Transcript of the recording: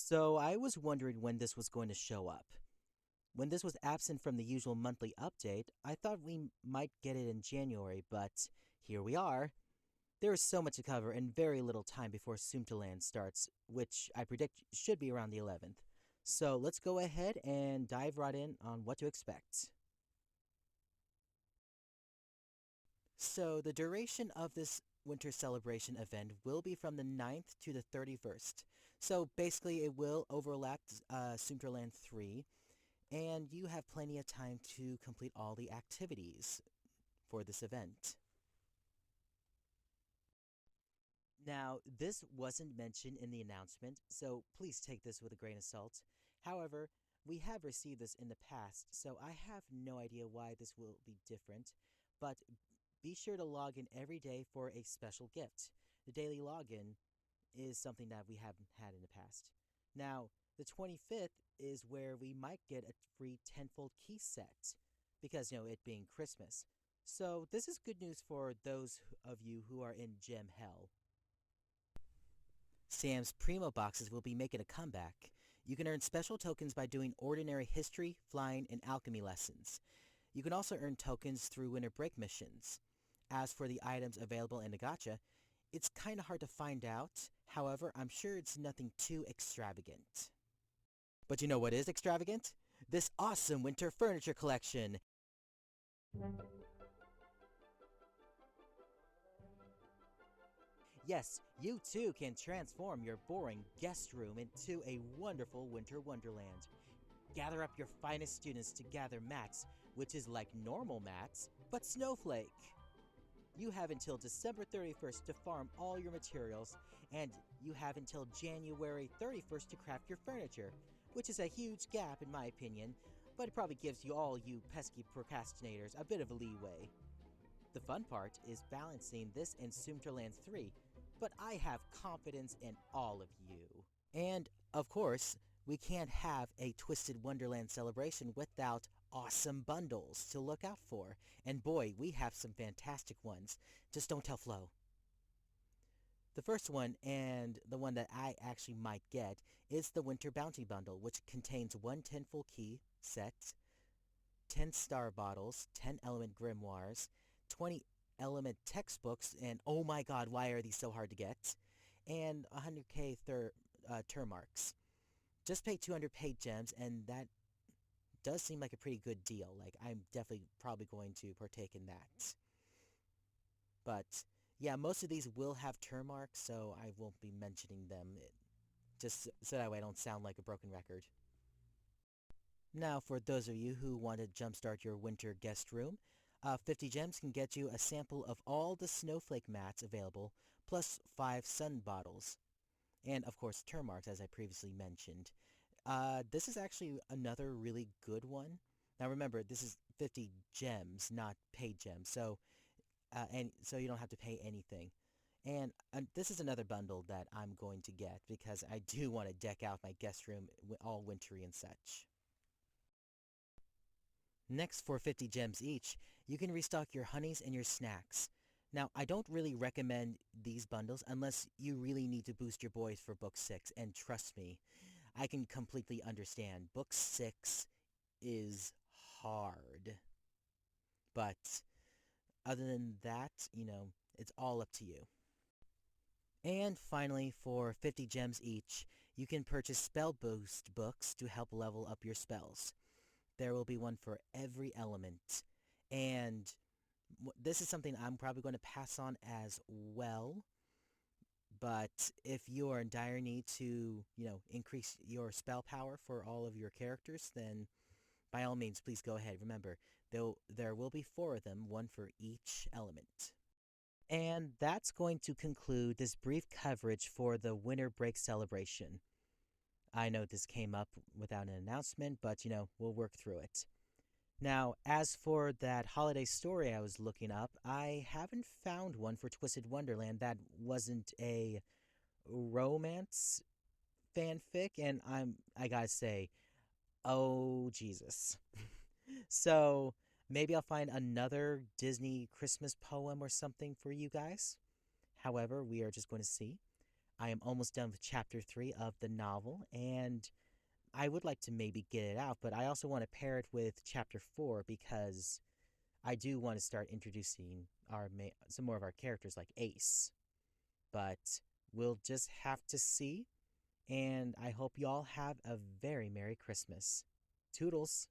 So I was wondering when this was going to show up. When this was absent from the usual monthly update, I thought we might get it in January, but here we are. There is so much to cover and very little time before Soomtaland starts, which I predict should be around the 11th. So let's go ahead and dive right in on what to expect. So, the duration of this winter celebration event will be from the 9th to the 31st. So, basically, it will overlap Soomterland 3, and you have plenty of time to complete all the activities for this event. Now, this wasn't mentioned in the announcement, so please take this with a grain of salt. However, we have received this in the past, so I have no idea why this will be different, but be sure to log in every day for a special gift. The daily login is something that we haven't had in the past. Now, the 25th is where we might get a free tenfold key set because, it being Christmas. So, this is good news for those of you who are in gem hell. Sam's Primo boxes will be making a comeback. You can earn special tokens by doing ordinary history, flying, and alchemy lessons. You can also earn tokens through winter break missions. As for the items available in the gacha, it's kinda hard to find out. However, I'm sure it's nothing too extravagant. But you know what is extravagant? This awesome winter furniture collection! Yes, you too can transform your boring guest room into a wonderful winter wonderland. Gather up your finest students to gather mats, which is like normal mats, but snowflake. You have until December 31st to farm all your materials, and you have until January 31st to craft your furniture, which is a huge gap in my opinion, but it probably gives you pesky procrastinators a bit of a leeway. The fun part is balancing this in Soomterland 3, but I have confidence in all of you. And, of course, we can't have a Twisted Wonderland celebration without awesome bundles to look out for. And boy, we have some fantastic ones. Just don't tell Flo. The first one, and the one that I actually might get, is the Winter Bounty Bundle, which contains one tenfold key set, 10 star bottles, 10 element grimoires, 20 element textbooks, and oh my god, why are these so hard to get? And 100k term marks. Just pay 200 paid gems, and that does seem like a pretty good deal. Like, I'm definitely probably going to partake in that. But, yeah, most of these will have term marks, so I won't be mentioning them, just so that way I don't sound like a broken record. Now, for those of you who want to jumpstart your winter guest room, 50 gems can get you a sample of all the snowflake mats available, plus 5 sun bottles. And, of course, term marks, as I previously mentioned. This is actually another really good one. Now, remember, this is 50 gems, not paid gems, so you don't have to pay anything. And this is another bundle that I'm going to get because I do want to deck out my guest room all wintry and such. Next, for 50 gems each, you can restock your honeys and your snacks. Now, I don't really recommend these bundles unless you really need to boost your boys for Book 6, and trust me, I can completely understand. Book 6 is hard. But other than that, it's all up to you. And finally, for 50 gems each, you can purchase spell boost books to help level up your spells. There will be one for every element. And this is something I'm probably going to pass on as well. But if you are in dire need to, increase your spell power for all of your characters, then by all means, please go ahead. Remember, there will be 4 of them, one for each element. And that's going to conclude this brief coverage for the winter break celebration. I know this came up without an announcement, but, we'll work through it. Now, as for that holiday story I was looking up, I haven't found one for Twisted Wonderland that wasn't a romance fanfic, and I gotta say, oh Jesus. So maybe I'll find another Disney Christmas poem or something for you guys. However, we are just going to see. I am almost done with chapter 3 of the novel, and I would like to maybe get it out, but I also want to pair it with chapter 4 because I do want to start introducing some more of our characters like Ace. But we'll just have to see, and I hope y'all have a very Merry Christmas. Toodles!